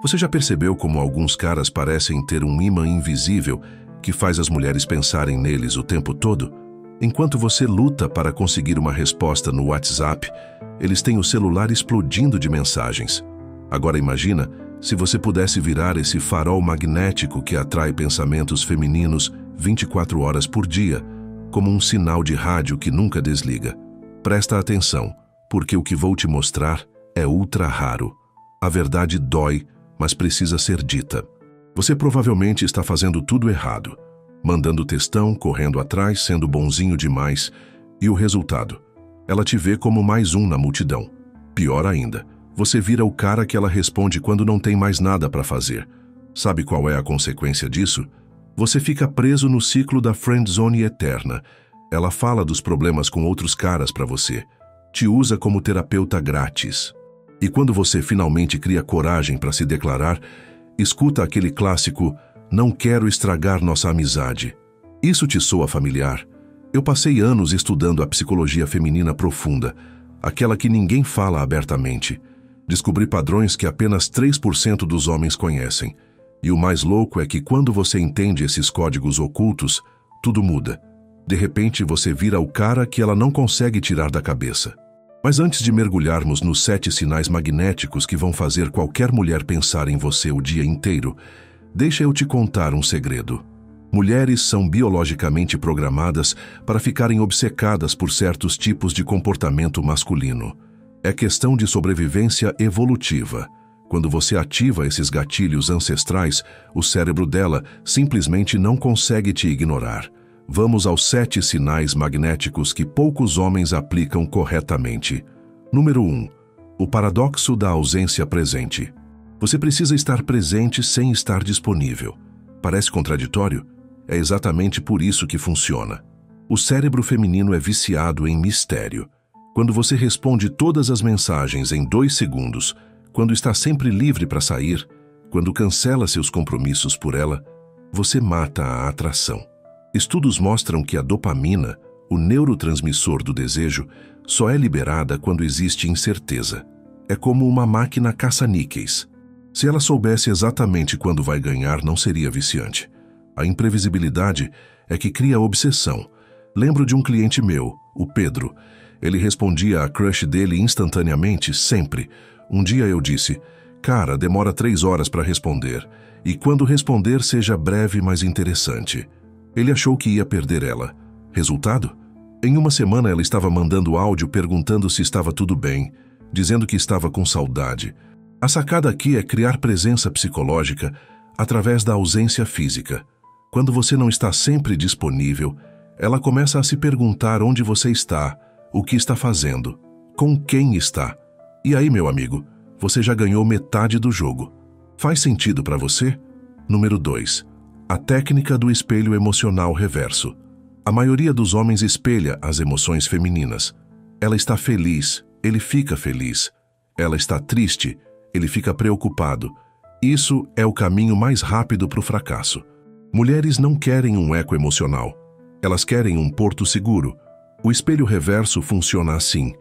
Você já percebeu como alguns caras parecem ter um imã invisível que faz as mulheres pensarem neles o tempo todo? Enquanto você luta para conseguir uma resposta no WhatsApp, eles têm o celular explodindo de mensagens. Agora imagina se você pudesse virar esse farol magnético que atrai pensamentos femininos 24 horas por dia, como um sinal de rádio que nunca desliga. Presta atenção, porque o que vou te mostrar é ultra raro. A verdade dói, mas precisa ser dita. Você provavelmente está fazendo tudo errado, mandando textão, correndo atrás, sendo bonzinho demais, e o resultado? Ela te vê como mais um na multidão. Pior ainda, você vira o cara que ela responde quando não tem mais nada para fazer. Sabe qual é a consequência disso? Você fica preso no ciclo da friendzone eterna. Ela fala dos problemas com outros caras para você, te usa como terapeuta grátis. E quando você finalmente cria coragem para se declarar, escuta aquele clássico "não quero estragar nossa amizade". Isso te soa familiar? Eu passei anos estudando a psicologia feminina profunda, aquela que ninguém fala abertamente. Descobri padrões que apenas 3% dos homens conhecem. E o mais louco é que quando você entende esses códigos ocultos, tudo muda. De repente você vira o cara que ela não consegue tirar da cabeça. Mas antes de mergulharmos nos 7 sinais magnéticos que vão fazer qualquer mulher pensar em você o dia inteiro, deixa eu te contar um segredo. Mulheres são biologicamente programadas para ficarem obcecadas por certos tipos de comportamento masculino. É questão de sobrevivência evolutiva. Quando você ativa esses gatilhos ancestrais, o cérebro dela simplesmente não consegue te ignorar. Vamos aos 7 sinais magnéticos que poucos homens aplicam corretamente. Número 1. O paradoxo da ausência presente. Você precisa estar presente sem estar disponível. Parece contraditório? É exatamente por isso que funciona. O cérebro feminino é viciado em mistério. Quando você responde todas as mensagens em 2 segundos, quando está sempre livre para sair, quando cancela seus compromissos por ela, você mata a atração. Estudos mostram que a dopamina, o neurotransmissor do desejo, só é liberada quando existe incerteza. É como uma máquina caça-níqueis. Se ela soubesse exatamente quando vai ganhar, não seria viciante. A imprevisibilidade é que cria obsessão. Lembro de um cliente meu, o Pedro. Ele respondia a crush dele instantaneamente, sempre. Um dia eu disse: "Cara, demora 3 horas para responder. E quando responder, seja breve, mas interessante." Ele achou que ia perder ela. Resultado? Em uma semana ela estava mandando áudio perguntando se estava tudo bem, dizendo que estava com saudade. A sacada aqui é criar presença psicológica através da ausência física. Quando você não está sempre disponível, ela começa a se perguntar onde você está, o que está fazendo, com quem está. E aí, meu amigo, você já ganhou metade do jogo. Faz sentido para você? Número 2. A técnica do espelho emocional reverso. A maioria dos homens espelha as emoções femininas. Ela está feliz, ele fica feliz. Ela está triste, ele fica preocupado. Isso é o caminho mais rápido para o fracasso. Mulheres não querem um eco emocional. Elas querem um porto seguro. O espelho reverso funciona assim.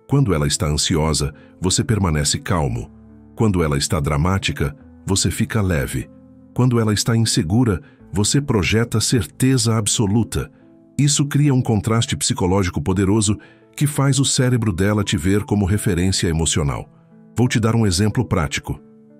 Quando ela está ansiosa, você permanece calmo. Quando ela está dramática, você fica leve. Quando ela está insegura, você projeta certeza absoluta. Isso cria um contraste psicológico poderoso que faz o cérebro dela te ver como referência emocional. Vou te dar um exemplo prático.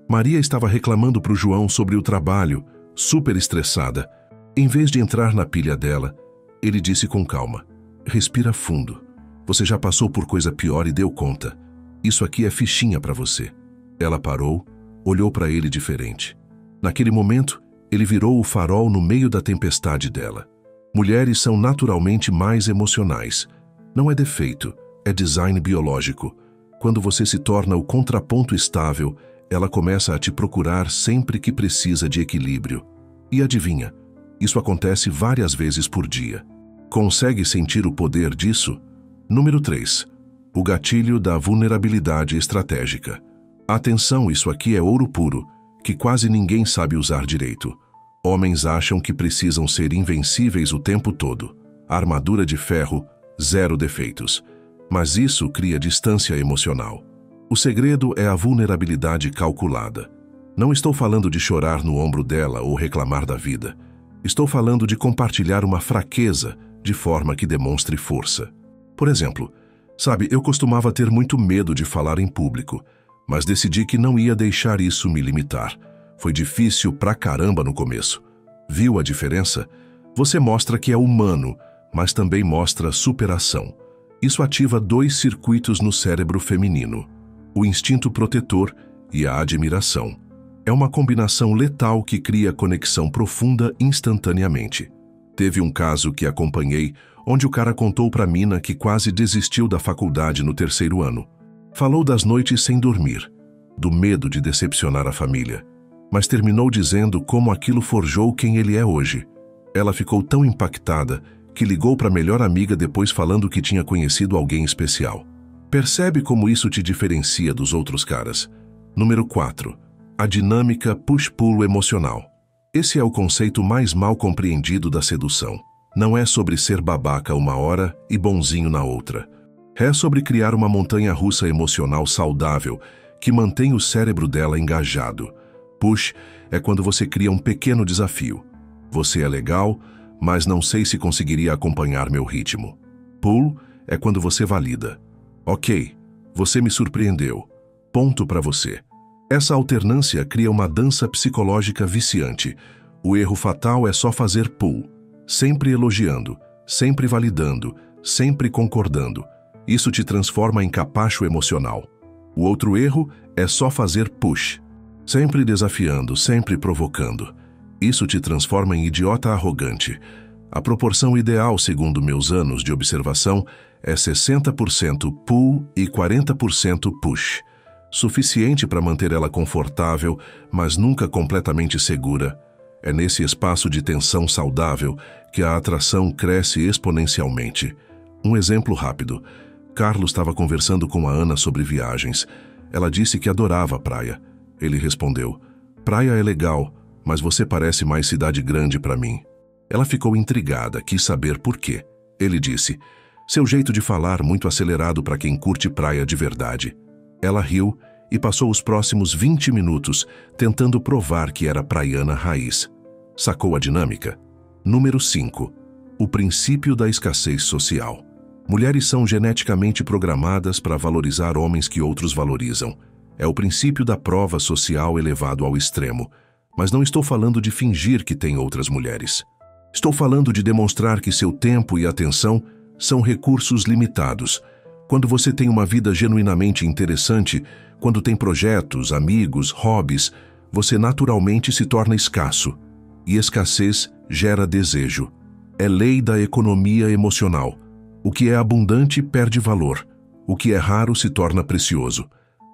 Maria estava reclamando para o João sobre o trabalho, super estressada. Em vez de entrar na pilha dela, ele disse com calma: "Respira fundo. Você já passou por coisa pior e deu conta. Isso aqui é fichinha para você." Ela parou, olhou para ele diferente. Naquele momento, ele virou o farol no meio da tempestade dela. Mulheres são naturalmente mais emocionais. Não é defeito, é design biológico. Quando você se torna o contraponto estável, ela começa a te procurar sempre que precisa de equilíbrio. E adivinha, isso acontece várias vezes por dia. Consegue sentir o poder disso? Número 3. O gatilho da vulnerabilidade estratégica. Atenção, isso aqui é ouro puro, que quase ninguém sabe usar direito. Homens acham que precisam ser invencíveis o tempo todo. Armadura de ferro, 0 defeitos. Mas isso cria distância emocional. O segredo é a vulnerabilidade calculada. Não estou falando de chorar no ombro dela ou reclamar da vida. Estou falando de compartilhar uma fraqueza de forma que demonstre força. Por exemplo, sabe, eu costumava ter muito medo de falar em público, mas decidi que não ia deixar isso me limitar. Foi difícil pra caramba no começo. Viu a diferença? Você mostra que é humano, mas também mostra superação. Isso ativa 2 circuitos no cérebro feminino: o instinto protetor e a admiração. É uma combinação letal que cria conexão profunda instantaneamente. Teve um caso que acompanhei, onde o cara contou pra mina que quase desistiu da faculdade no 3º ano. Falou das noites sem dormir, do medo de decepcionar a família, mas terminou dizendo como aquilo forjou quem ele é hoje. Ela ficou tão impactada que ligou para a melhor amiga depois falando que tinha conhecido alguém especial. Percebe como isso te diferencia dos outros caras? Número 4. A dinâmica push-pull emocional. Esse é o conceito mais mal compreendido da sedução. Não é sobre ser babaca uma hora e bonzinho na outra. É sobre criar uma montanha-russa emocional saudável que mantém o cérebro dela engajado. Push é quando você cria um pequeno desafio. Você é legal, mas não sei se conseguiria acompanhar meu ritmo. Pull é quando você valida. Ok, você me surpreendeu. Ponto para você. Essa alternância cria uma dança psicológica viciante. O erro fatal é só fazer pull, sempre elogiando, sempre validando, sempre concordando. Isso te transforma em capacho emocional. O outro erro é só fazer push, sempre desafiando, sempre provocando. Isso te transforma em idiota arrogante. A proporção ideal, segundo meus anos de observação, é 60% pull e 40% push. Suficiente para manter ela confortável, mas nunca completamente segura. É nesse espaço de tensão saudável que a atração cresce exponencialmente. Um exemplo rápido. Carlos estava conversando com a Ana sobre viagens. Ela disse que adorava a praia. Ele respondeu: "Praia é legal, mas você parece mais cidade grande para mim." Ela ficou intrigada, quis saber por quê. Ele disse: "Seu jeito de falar muito acelerado para quem curte praia de verdade." Ela riu e passou os próximos 20 minutos tentando provar que era praiana raiz. Sacou a dinâmica? Número 5. O princípio da escassez social. Mulheres são geneticamente programadas para valorizar homens que outros valorizam. É o princípio da prova social elevado ao extremo. Mas não estou falando de fingir que tem outras mulheres. Estou falando de demonstrar que seu tempo e atenção são recursos limitados. Quando você tem uma vida genuinamente interessante, quando tem projetos, amigos, hobbies, você naturalmente se torna escasso. E escassez gera desejo. É lei da economia emocional. O que é abundante perde valor. O que é raro se torna precioso.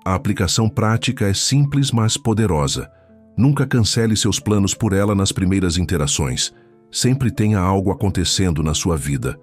A aplicação prática é simples, mas poderosa. Nunca cancele seus planos por ela nas primeiras interações. Sempre tenha algo acontecendo na sua vida.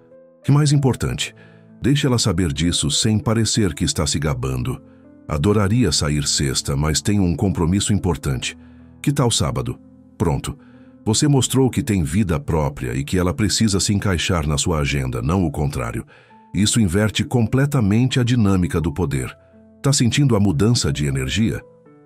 E mais importante, deixe ela saber disso sem parecer que está se gabando. Adoraria sair sexta, mas tenho um compromisso importante. Que tal sábado? Pronto. Você mostrou que tem vida própria e que ela precisa se encaixar na sua agenda, não o contrário. Isso inverte completamente a dinâmica do poder. Tá sentindo a mudança de energia?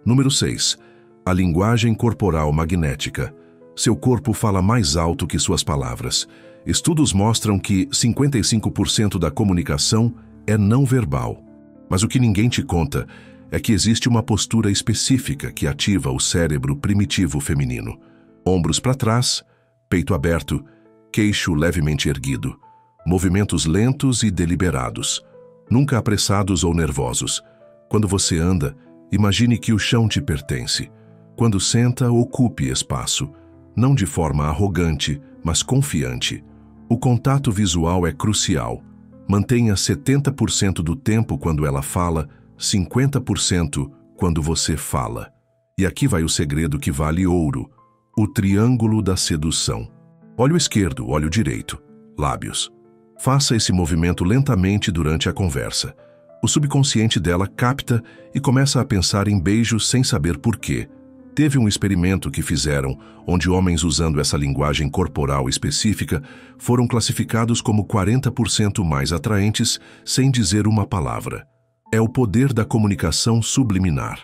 Número 6. A linguagem corporal magnética. Seu corpo fala mais alto que suas palavras. Estudos mostram que 55% da comunicação é não verbal. Mas o que ninguém te conta é que existe uma postura específica que ativa o cérebro primitivo feminino. Ombros para trás, peito aberto, queixo levemente erguido. Movimentos lentos e deliberados, nunca apressados ou nervosos. Quando você anda, imagine que o chão te pertence. Quando senta, ocupe espaço, não de forma arrogante, mas confiante. O contato visual é crucial. Mantenha 70% do tempo quando ela fala, 50% quando você fala. E aqui vai o segredo que vale ouro: o triângulo da sedução. Olho esquerdo, olho direito, lábios. Faça esse movimento lentamente durante a conversa. O subconsciente dela capta e começa a pensar em beijos sem saber por quê. Teve um experimento que fizeram, onde homens usando essa linguagem corporal específica foram classificados como 40% mais atraentes sem dizer uma palavra. É o poder da comunicação subliminar.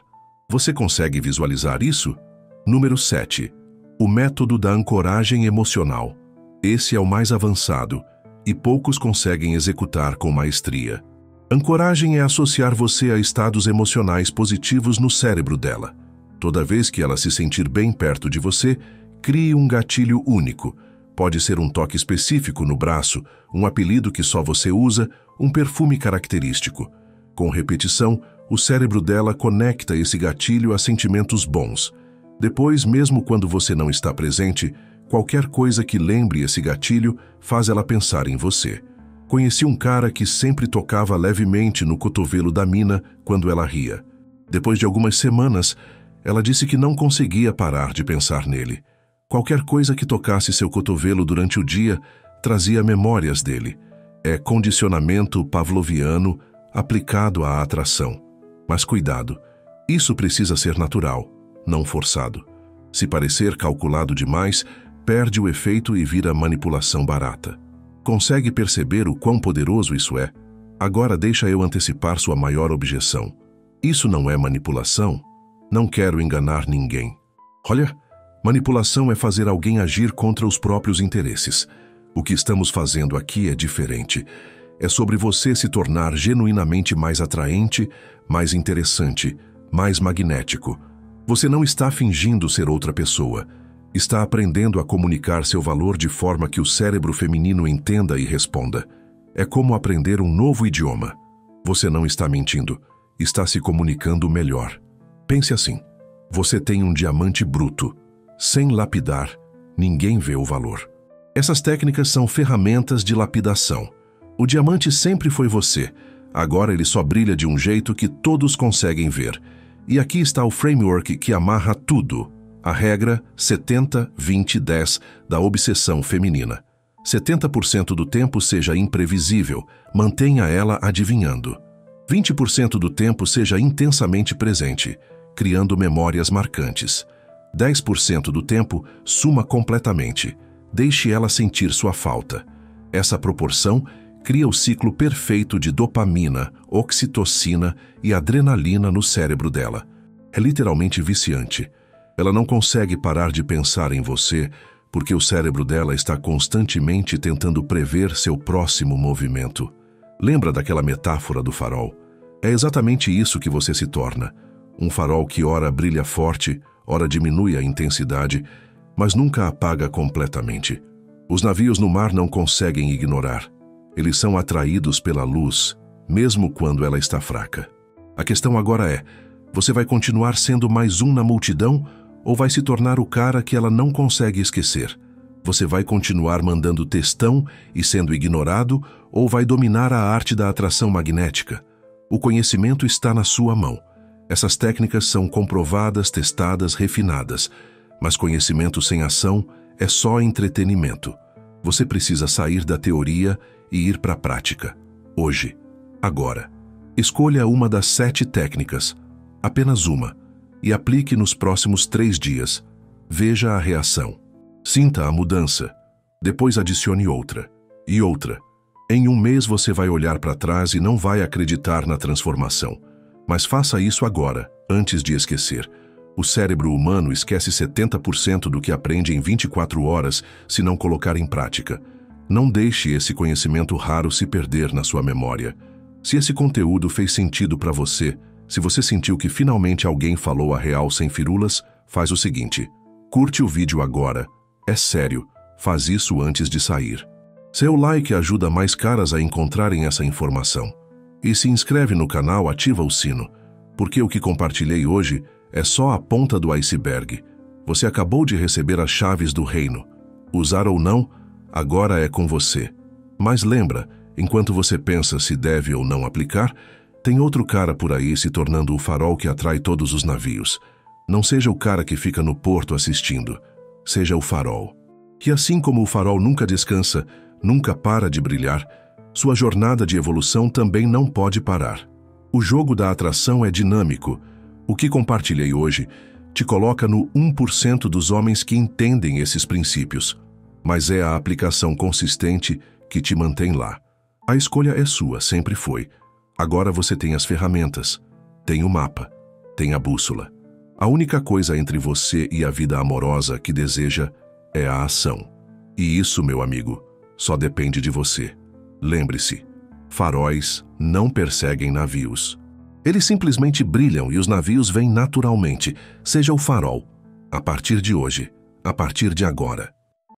Você consegue visualizar isso? Número 7. O método da ancoragem emocional. Esse é o mais avançado e poucos conseguem executar com maestria. Ancoragem é associar você a estados emocionais positivos no cérebro dela. Toda vez que ela se sentir bem perto de você, crie um gatilho único. Pode ser um toque específico no braço, um apelido que só você usa, um perfume característico. Com repetição, o cérebro dela conecta esse gatilho a sentimentos bons. Depois, mesmo quando você não está presente, qualquer coisa que lembre esse gatilho faz ela pensar em você. Conheci um cara que sempre tocava levemente no cotovelo da mina quando ela ria. Depois de algumas semanas, ela disse que não conseguia parar de pensar nele. Qualquer coisa que tocasse seu cotovelo durante o dia trazia memórias dele. É condicionamento pavloviano aplicado à atração. Mas cuidado, isso precisa ser natural, não forçado. Se parecer calculado demais, perde o efeito e vira manipulação barata. Consegue perceber o quão poderoso isso é? Agora deixa eu antecipar sua maior objeção. Isso não é manipulação? Não quero enganar ninguém. Olha, manipulação é fazer alguém agir contra os próprios interesses. O que estamos fazendo aqui é diferente. É sobre você se tornar genuinamente mais atraente, mais interessante, mais magnético. Você não está fingindo ser outra pessoa. Está aprendendo a comunicar seu valor de forma que o cérebro feminino entenda e responda. É como aprender um novo idioma. Você não está mentindo. Está se comunicando melhor. Pense assim. Você tem um diamante bruto. Sem lapidar, ninguém vê o valor. Essas técnicas são ferramentas de lapidação. O diamante sempre foi você. Agora ele só brilha de um jeito que todos conseguem ver. E aqui está o framework que amarra tudo. A regra 70-20-10 da obsessão feminina. 70% do tempo seja imprevisível, mantenha ela adivinhando. 20% do tempo seja intensamente presente, criando memórias marcantes. 10% do tempo suma completamente, deixe ela sentir sua falta. Essa proporção cria o ciclo perfeito de dopamina, oxitocina e adrenalina no cérebro dela. É literalmente viciante. Ela não consegue parar de pensar em você porque o cérebro dela está constantemente tentando prever seu próximo movimento. Lembra daquela metáfora do farol? É exatamente isso que você se torna. Um farol que ora brilha forte, ora diminui a intensidade, mas nunca apaga completamente. Os navios no mar não conseguem ignorar. Eles são atraídos pela luz, mesmo quando ela está fraca. A questão agora é, você vai continuar sendo mais um na multidão ou vai se tornar o cara que ela não consegue esquecer? Você vai continuar mandando textão e sendo ignorado ou vai dominar a arte da atração magnética? O conhecimento está na sua mão. Essas técnicas são comprovadas, testadas, refinadas, mas conhecimento sem ação é só entretenimento. Você precisa sair da teoria e ir para a prática. Hoje. Agora. Escolha uma das 7 técnicas, apenas uma, e aplique nos próximos 3 dias. Veja a reação. Sinta a mudança. Depois adicione outra. E outra. Em um mês você vai olhar para trás e não vai acreditar na transformação. Mas faça isso agora, antes de esquecer. O cérebro humano esquece 70% do que aprende em 24 horas se não colocar em prática. Não deixe esse conhecimento raro se perder na sua memória. Se esse conteúdo fez sentido para você, se você sentiu que finalmente alguém falou a real sem firulas, faz o seguinte: curte o vídeo agora. É sério, faz isso antes de sair. Seu like ajuda mais caras a encontrarem essa informação. E se inscreve no canal, ativa o sino, porque o que compartilhei hoje é só a ponta do iceberg. Você acabou de receber as chaves do reino. Usar ou não, agora é com você. Mas lembra, enquanto você pensa se deve ou não aplicar, tem outro cara por aí se tornando o farol que atrai todos os navios. Não seja o cara que fica no porto assistindo. Seja o farol. Que assim como o farol nunca descansa, nunca para de brilhar, sua jornada de evolução também não pode parar. O jogo da atração é dinâmico. O que compartilhei hoje te coloca no 1% dos homens que entendem esses princípios, mas é a aplicação consistente que te mantém lá. A escolha é sua, sempre foi. Agora você tem as ferramentas, tem o mapa, tem a bússola. A única coisa entre você e a vida amorosa que deseja é a ação. E isso, meu amigo, só depende de você. Lembre-se, faróis não perseguem navios. Eles simplesmente brilham e os navios vêm naturalmente. Seja o farol. A partir de hoje, a partir de agora.